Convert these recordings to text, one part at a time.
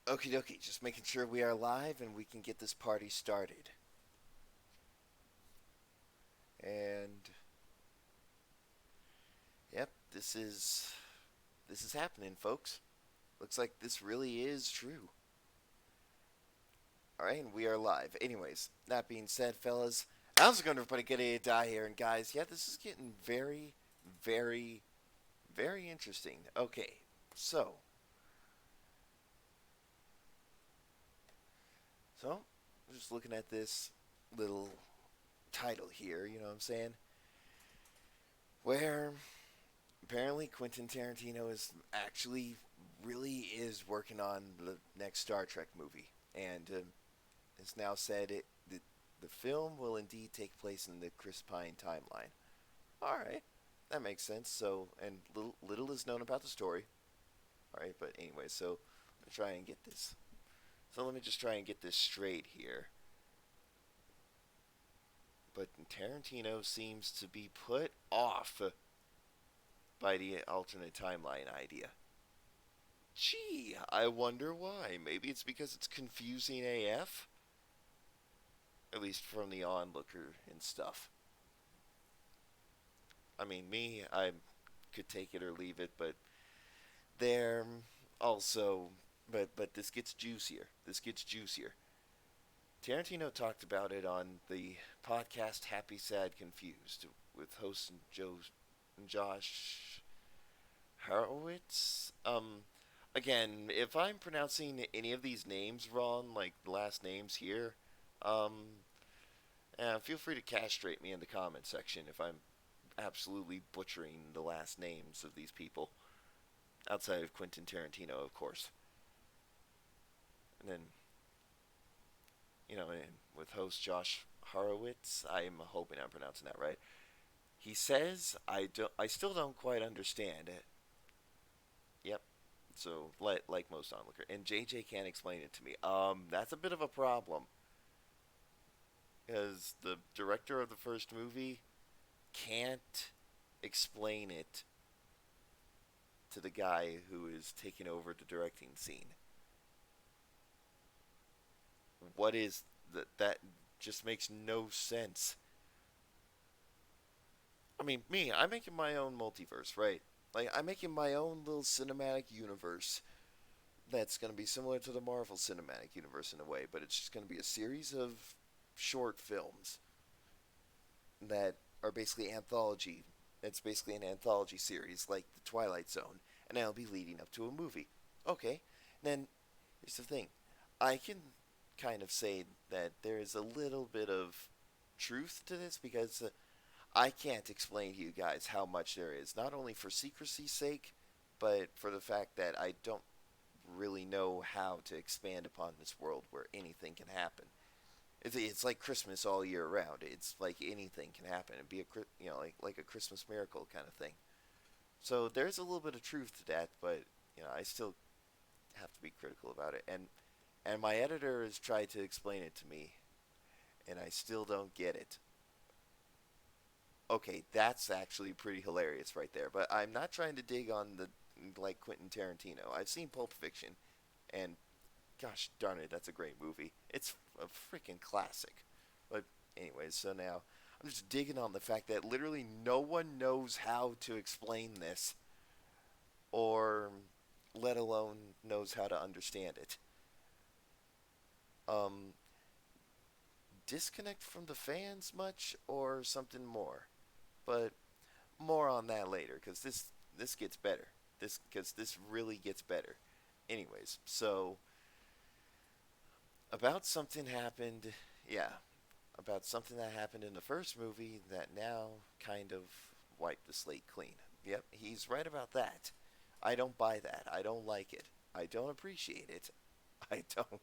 Okie dokie, just making sure we are live and we can get this party started. And yep, this is happening, folks. Looks like this really is true. All right, and we are live. Anyways, that being said, fellas, how's it going, everybody? Get a die here, and guys, yeah, this is getting very, very, very interesting. Okay, so, so, I'm just looking at this little title here. You know what I'm saying? Where apparently Quentin Tarantino is actually really is working on the next Star Trek movie, and has now said the film will indeed take place in the Chris Pine timeline. All right, that makes sense. So, and little is known about the story. All right, but anyway, so let me try and get this. So let me just try and get this straight here. But Tarantino seems to be put off by the alternate timeline idea. Gee, I wonder why. Maybe it's because it's confusing AF? At least from the onlooker and stuff. I mean, I could take it or leave it, but there also, but this gets juicier. This gets juicier. Tarantino talked about it on the podcast Happy, Sad, Confused with host Josh Horowitz. Again, if I'm pronouncing any of these names wrong, like the last names here, feel free to castrate me in the comment section if I'm absolutely butchering the last names of these people, outside of Quentin Tarantino, of course. And then, and with host Josh Horowitz, I'm hoping I'm pronouncing that right. He says, I still don't quite understand it. Yep. So, like most onlooker. And JJ can't explain it to me. That's a bit of a problem. Because the director of the first movie can't explain it to the guy who is taking over the directing scene. What is that? That just makes no sense. I mean, I'm making my own multiverse, right? Like, I'm making my own little cinematic universe that's going to be similar to the Marvel Cinematic Universe in a way, but it's just going to be a series of short films that are basically anthology. It's basically an anthology series like The Twilight Zone, and that'll be leading up to a movie. Okay, then here's the thing. I can kind of say that there is a little bit of truth to this because I can't explain to you guys how much there is, not only for secrecy's sake, but for the fact that I don't really know how to expand upon this world where anything can happen. It's like Christmas all year round. It's like anything can happen and be like a Christmas miracle kind of thing. So there's a little bit of truth to that, but I still have to be critical about it. And my editor has tried to explain it to me, and I still don't get it. Okay, that's actually pretty hilarious right there. But I'm not trying to dig on the like Quentin Tarantino. I've seen Pulp Fiction, and gosh darn it, that's a great movie. It's a freaking classic. But anyways, so now I'm just digging on the fact that literally no one knows how to explain this, or let alone knows how to understand it. Um, Disconnect from the fans much, or something more? But more on that later, because this gets better. This really gets better. Anyways, so about something happened. Yeah, about something that happened in the first movie that now kind of wiped the slate clean. Yep, he's right about that. I don't buy that. I don't like it. I don't appreciate it. I don't.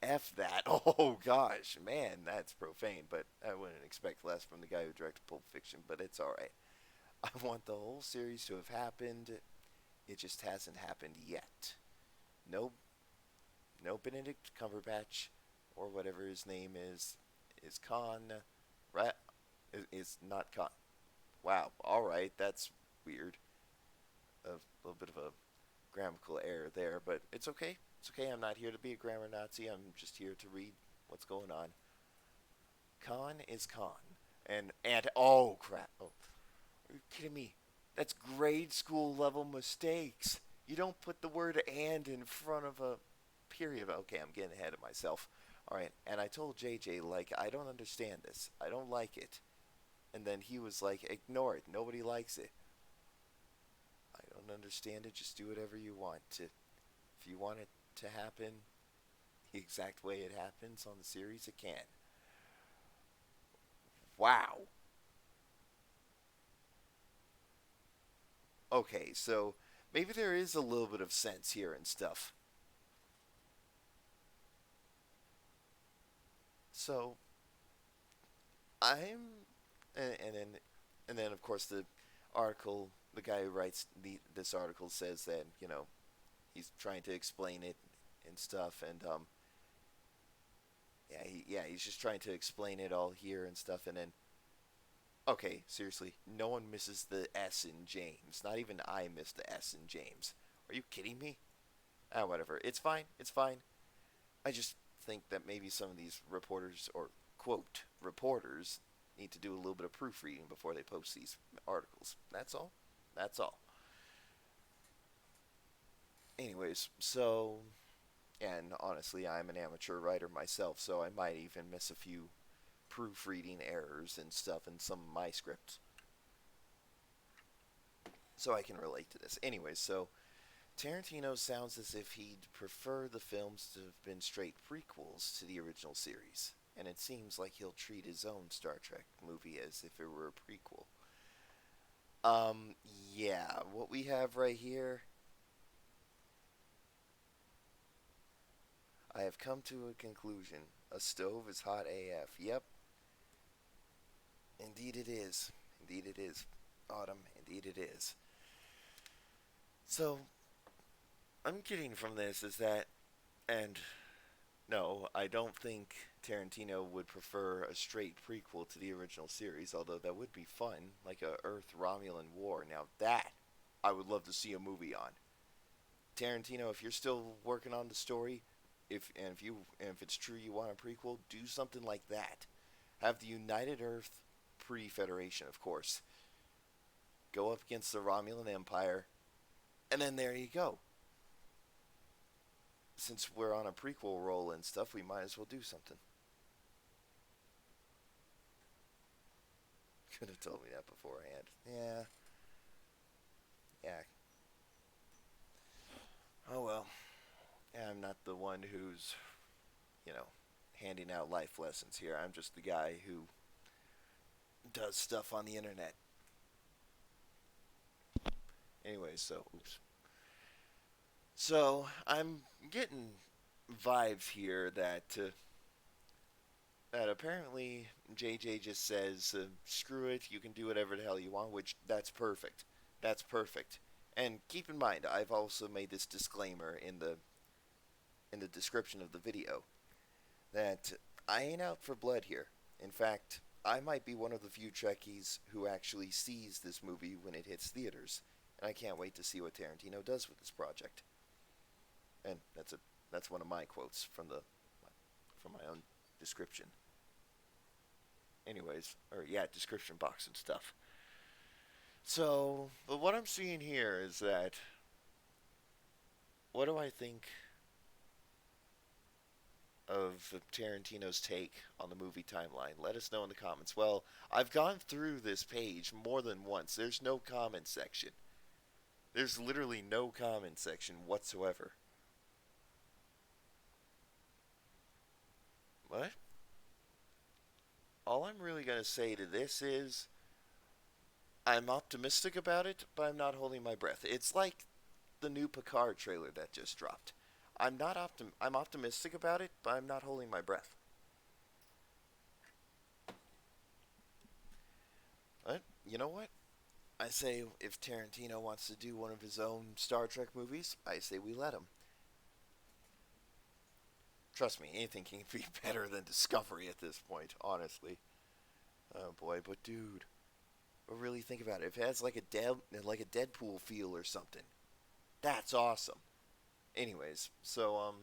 F that. Oh gosh, man, that's profane, but I wouldn't expect less from the guy who directed Pulp Fiction, but it's alright. I want the whole series to have happened. It just hasn't happened yet. No, no Benedict Cumberbatch or whatever his name is Khan. Right? Is not Khan. Wow. All right, that's weird. A little bit of a grammatical error there, but it's okay. It's okay. I'm not here to be a grammar Nazi. I'm just here to read what's going on. Con is con. And oh crap. Oh, are you kidding me? That's grade school level mistakes. You don't put the word and in front of a period. Okay, I'm getting ahead of myself. All right, and I told JJ, like, I don't understand this. I don't like it. And then he was like, ignore it. Nobody likes it. I don't understand it. Just do whatever you want to. If you want it to happen the exact way it happens on the series, it can. Wow. Okay, so maybe there is a little bit of sense here and stuff. So I'm, and then of course article, the guy who writes this article says that he's trying to explain it and stuff, and he's just trying to explain it all here and stuff, and then okay, seriously, no one misses the S in James. Not even I missed the S in James. Are you kidding me? Ah, whatever. It's fine. It's fine. I just think that maybe some of these reporters, or quote reporters, need to do a little bit of proofreading before they post these articles. That's all. That's all. Anyways, so and honestly, I'm an amateur writer myself, so I might even miss a few proofreading errors and stuff in some of my scripts. So I can relate to this. Anyways, so Tarantino sounds as if he'd prefer the films to have been straight prequels to the original series, and it seems like he'll treat his own Star Trek movie as if it were a prequel. Yeah, what we have right here, I have come to a conclusion. A stove is hot AF. Yep, indeed it is. Indeed it is. Autumn, indeed it is. So, I'm getting from this is that, and no, I don't think Tarantino would prefer a straight prequel to the original series, although that would be fun, like a Earth Romulan War. Now that I would love to see a movie on. Tarantino, if you're still working on the story, if it's true you want a prequel, do something like that. Have the United Earth pre-Federation, of course, go up against the Romulan Empire, and then there you go. Since we're on a prequel roll and stuff, we might as well do something. Could have told me that beforehand. Yeah, yeah. Oh well. Yeah, I'm not the one who's, you know, handing out life lessons here. I'm just the guy who does stuff on the internet. Anyway, so oops. So I'm getting vibes here that apparently JJ just says, "Screw it, you can do whatever the hell you want," which that's perfect. That's perfect. And keep in mind, I've also made this disclaimer in the description of the video that I ain't out for blood here. In fact, I might be one of the few Trekkies who actually sees this movie when it hits theaters, and I can't wait to see what Tarantino does with this project. And that's one of my quotes from my own description. Anyways, or yeah, description box and stuff. So, but what I'm seeing here is that what do I think of Tarantino's take on the movie timeline? Let us know in the comments. Well, I've gone through this page more than once. There's no comment section. There's literally no comment section whatsoever. What? All I'm really going to say to this is I'm optimistic about it, but I'm not holding my breath. It's like the new Picard trailer that just dropped. I'm optimistic about it, but I'm not holding my breath. But you know what? I say if Tarantino wants to do one of his own Star Trek movies, I say we let him. Trust me, anything can be better than Discovery at this point, honestly. Oh boy, but dude, but really think about it. If it has like a Deadpool feel or something, that's awesome. Anyways, so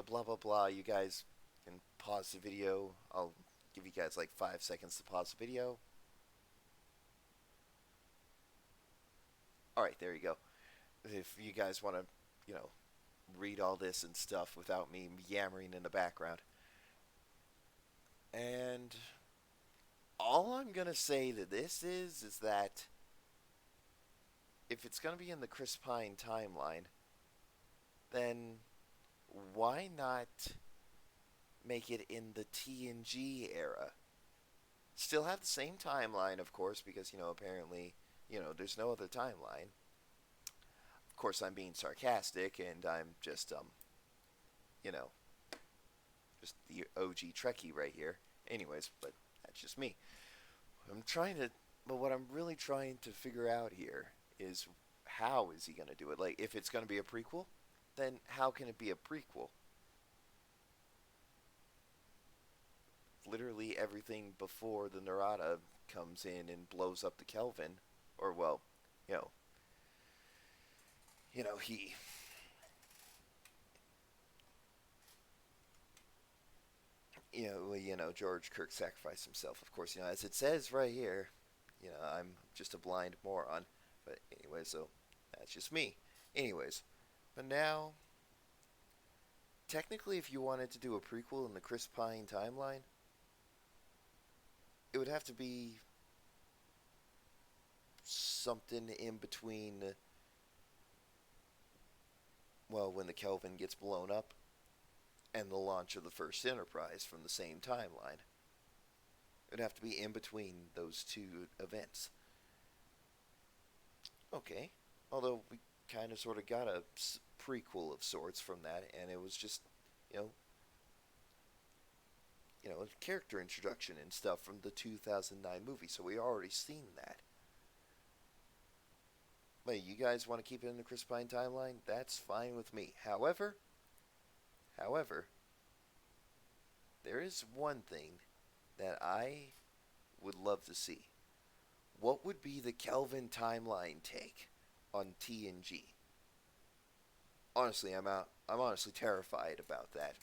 blah blah blah. You guys can pause the video. I'll give you guys like 5 seconds to pause the video. All right, there you go. If you guys want to, you know, read all this and stuff without me yammering in the background. And all I'm gonna say to this is that if it's gonna be in the Chris Pine timeline, then why not make it in the TNG era? Still have the same timeline, of course, because apparently, there's no other timeline. Of course, I'm being sarcastic, and I'm just you know, just the OG Trekkie right here. Anyways, but that's just me. I'm trying to, but what I'm really trying to figure out here is how is he gonna do it? Like, if it's gonna be a prequel, then how can it be a prequel? Literally everything before the Narada comes in and blows up the Kelvin, or well, you know, he, George Kirk sacrificed himself. Of course, as it says right here, I'm just a blind moron. But anyway, so that's just me. Anyways, but now, technically, if you wanted to do a prequel in the Chris Pine timeline, it would have to be something in between, well, when the Kelvin gets blown up and the launch of the first Enterprise from the same timeline. It would have to be in between those two events. Okay. Although we kind of sort of got a prequel of sorts from that, and it was just, you know, a character introduction and stuff from the 2009 movie. So we already seen that. But you guys want to keep it in the Chris Pine timeline? That's fine with me. However, there is one thing that I would love to see. What would be the Kelvin timeline take on TNG? Honestly, I'm honestly terrified about that.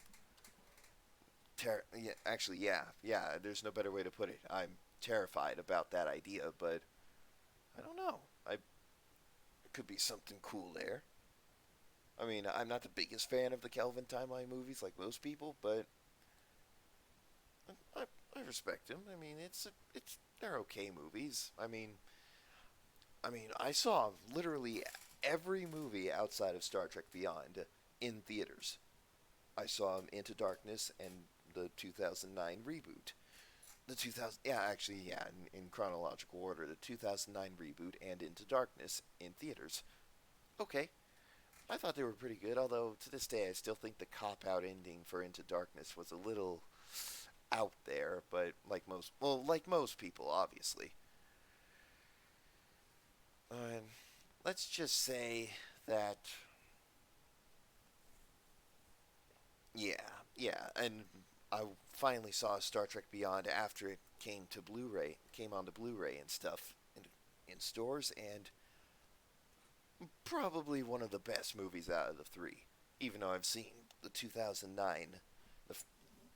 Yeah, actually, yeah. There's no better way to put it. I'm terrified about that idea, but I don't know. It could be something cool there. I mean, I'm not the biggest fan of the Kelvin timeline movies like most people, but I, I respect them. I mean, it's they're okay movies. I saw literally every movie outside of Star Trek Beyond in theaters. I saw Into Darkness and the 2009 reboot. The 2000, yeah, actually, yeah, in chronological order, the 2009 reboot and Into Darkness in theaters. Okay, I thought they were pretty good, although to this day I still think the cop out ending for Into Darkness was a little out there, but like most people, obviously. And let's just say that, yeah, yeah, and I finally saw Star Trek Beyond after it came on to Blu-ray and stuff in stores, and probably one of the best movies out of the three. Even though I've seen the 2009, the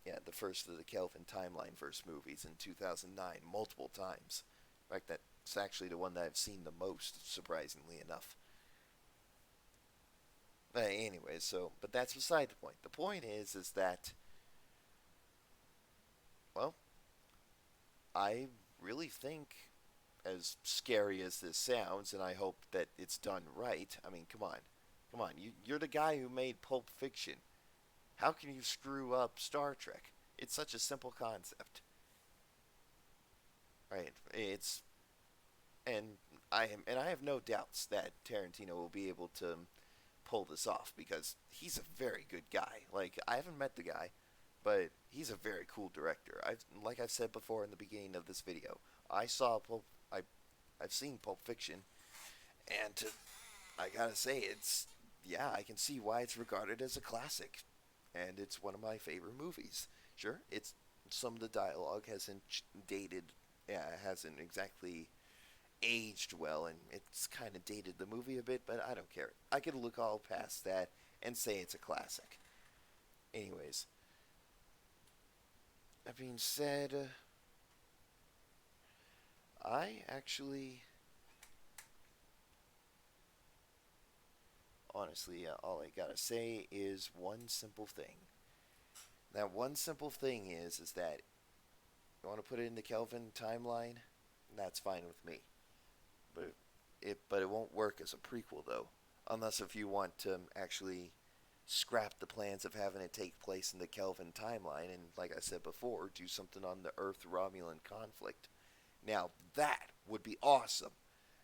yeah, the first of the Kelvin timeline verse movies in 2009 multiple times. In fact, that's actually the one that I've seen the most, surprisingly enough. Anyway, but that's beside the point. The point is that, well, I really think, as scary as this sounds, and I hope that it's done right. I mean, come on, you're the guy who made Pulp Fiction. How can you screw up Star Trek? It's such a simple concept, right? And I have no doubts that Tarantino will be able to pull this off because he's a very good guy. Like, I haven't met the guy, but he's a very cool director. Like I've said before in the beginning of this video, I saw Pulp I I've seen Pulp Fiction, and I gotta say, yeah, I can see why it's regarded as a classic, and it's one of my favorite movies. Sure, it's some of the dialogue hasn't exactly aged well, and it's kind of dated the movie a bit, but I don't care. I could look all past that and say it's a classic. Anyways, that being said, I actually, honestly, all I gotta say is one simple thing. That one simple thing is that you want to put it in the Kelvin timeline, that's fine with me. But it won't work as a prequel though, unless if you want to actually scrap the plans of having it take place in the Kelvin timeline and, like I said before, do something on the Earth Romulan conflict. Now that would be awesome.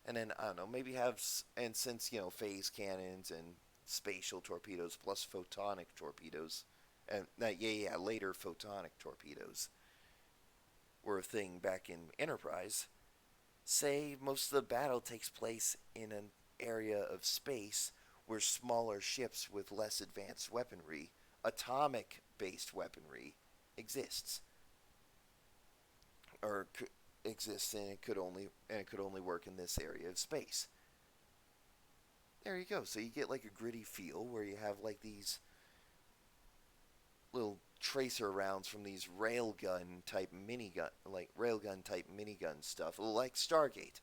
And then I don't know, maybe have and since phase cannons and spatial torpedoes plus photonic torpedoes, and later photonic torpedoes were a thing back in Enterprise. Say most of the battle takes place in an area of space where smaller ships with less advanced weaponry, atomic based weaponry, exists or exists, and it could only work in this area of space. There you go. So you get like a gritty feel where you have like these little tracer rounds from these railgun type minigun stuff, like Stargate,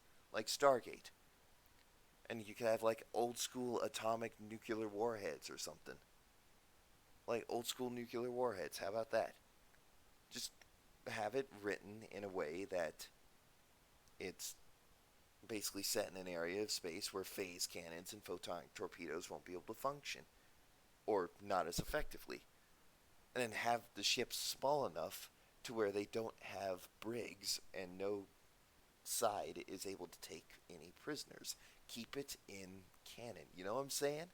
and you could have like old school atomic nuclear warheads or something, like old school nuclear warheads. How about that? Just have it written in a way that it's basically set in an area of space where phase cannons and photonic torpedoes won't be able to function, or not as effectively. And then have the ships small enough to where they don't have brigs and no side is able to take any prisoners. Keep it in canon. You know what I'm saying?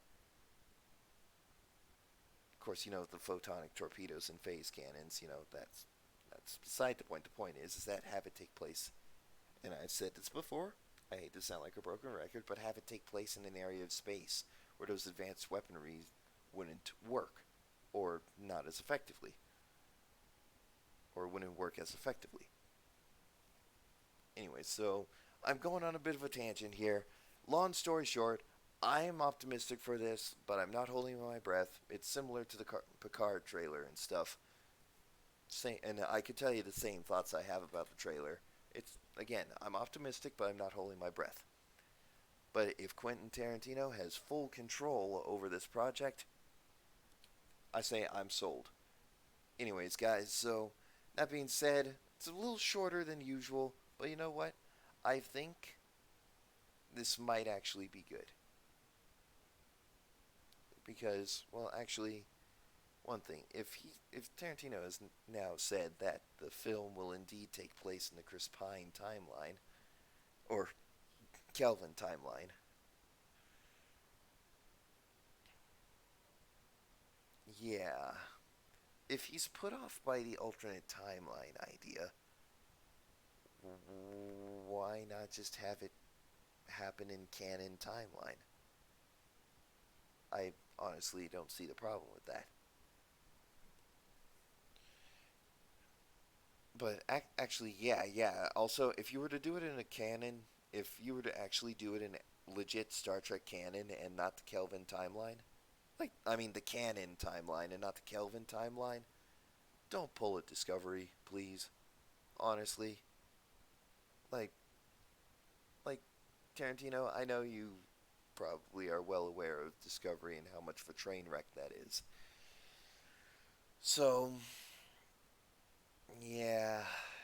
Of course, the photonic torpedoes and phase cannons. That's beside the point. The point is that have it take place. And I've said this before. I hate to sound like a broken record, but have it take place in an area of space where those advanced weaponry wouldn't work, or not as effectively, or wouldn't work as effectively. Anyway, so I'm going on a bit of a tangent here. Long story short, I am optimistic for this, but I'm not holding my breath. It's similar to the Picard trailer and stuff. And I could tell you the same thoughts I have about the trailer. It's again, I'm optimistic, but I'm not holding my breath. But if Quentin Tarantino has full control over this project, I say I'm sold. Anyways, guys, so that being said, it's a little shorter than usual, but you know what? I think this might actually be good. Because, well, actually, one thing, if Tarantino has now said that the film will indeed take place in the Chris Pine timeline, or Kelvin timeline, yeah, if he's put off by the alternate timeline idea, why not just have it happen in canon timeline? I honestly don't see the problem with that. But actually, yeah. Also, if you were to do it in a canon, if you were to actually do it in legit Star Trek canon and not the Kelvin timeline, like, I mean, the canon timeline and not the Kelvin timeline, don't pull at Discovery, please. Honestly, like, like Tarantino, I know you probably are well aware of Discovery and how much of a train wreck that is. So, yeah,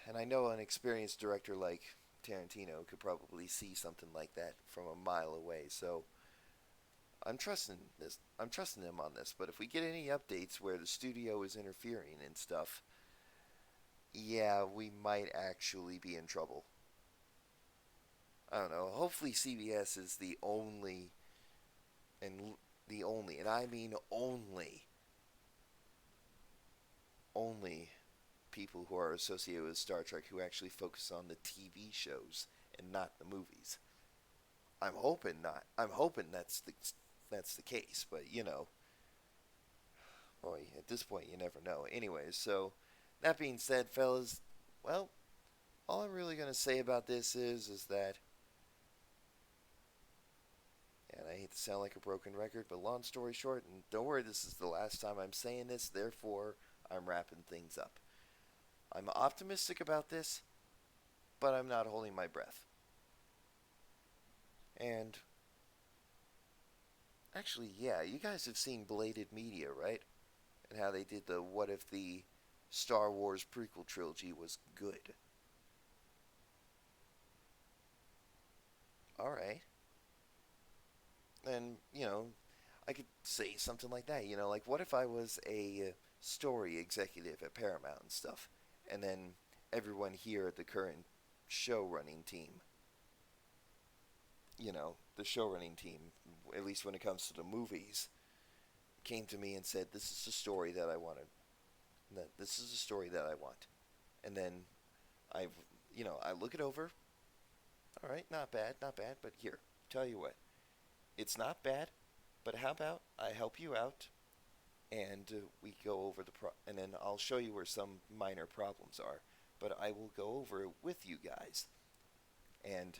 and I know an experienced director like Tarantino could probably see something like that from a mile away. So I'm trusting this. I'm trusting him on this. But if we get any updates where the studio is interfering and stuff, yeah, we might actually be in trouble. I don't know. Hopefully, CBS is the only, and I mean only people who are associated with Star Trek who actually focus on the TV shows and not the movies. I'm hoping not. I'm hoping that's the case, but boy, at this point you never know. Anyways, so that being said, fellas, well, all I'm really gonna say about this is that, and I hate to to sound like a broken record, but long story short, and don't worry, this is the last time I'm saying this, therefore, I'm wrapping things up. I'm optimistic about this, but I'm not holding my breath. And actually, yeah, you guys have seen Belated Media, right? And how they did the what if the Star Wars prequel trilogy was good. Alright. And, I could say something like that. Like what if I was a story executive at Paramount and stuff, and then everyone here at the current show running team, the show running team, at least when it comes to the movies, came to me and said, "This is the story that I wanted. This is the story that I want." And then I've, I look it over. All right, not bad, not bad. But here, tell you what, it's not bad. But how about I help you out and we go over and then I'll show you where some minor problems are. But I will go over it with you guys and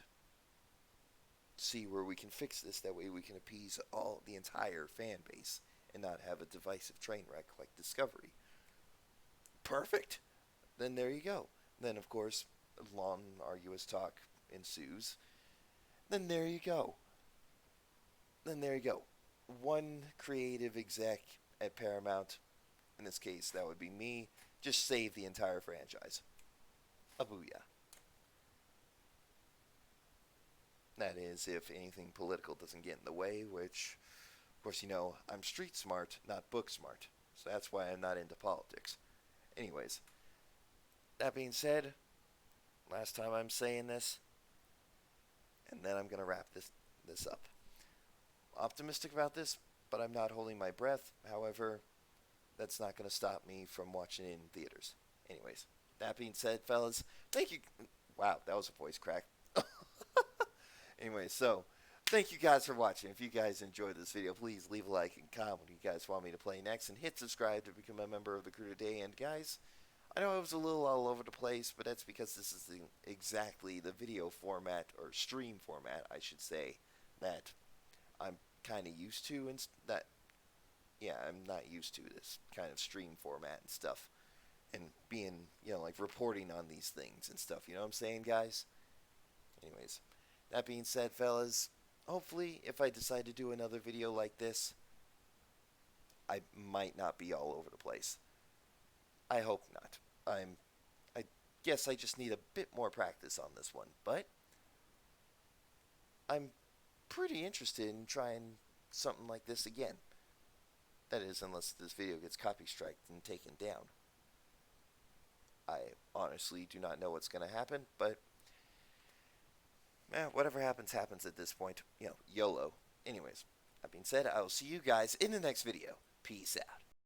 see where we can fix this. That way we can appease all the entire fan base and not have a divisive train wreck like Discovery. Perfect. Then there you go. Then of course, long arduous talk ensues. Then there you go. Then there you go. One creative exec at Paramount, in this case that would be me, just save the entire franchise. A booyah. That is, if anything political doesn't get in the way, which, of course, I'm street smart, not book smart. So that's why I'm not into politics. Anyways, that being said, last time I'm saying this, and then I'm going to wrap this up. Optimistic about this, but I'm not holding my breath. However, that's not going to stop me from watching it in theaters. Anyways, that being said, fellas, thank you. Wow, that was a voice crack. Anyway, so thank you guys for watching. If you guys enjoyed this video, please leave a like and comment what you guys want me to play next, and hit subscribe to become a member of the crew today. And guys, I know I was a little all over the place, but that's because this is exactly the video format, or stream format, I should say, that I'm kind of used to, and that, yeah, I'm not used to this kind of stream format and stuff, and being, like reporting on these things and stuff. You know what I'm saying, guys? Anyways, that being said, fellas, hopefully, if I decide to do another video like this, I might not be all over the place. I hope not. I guess I just need a bit more practice on this one, but I'm pretty interested in trying something like this again. That is, unless this video gets copy striked and taken down. I honestly do not know what's going to happen, but whatever happens, happens at this point. YOLO. Anyways, that being said, I will see you guys in the next video. Peace out.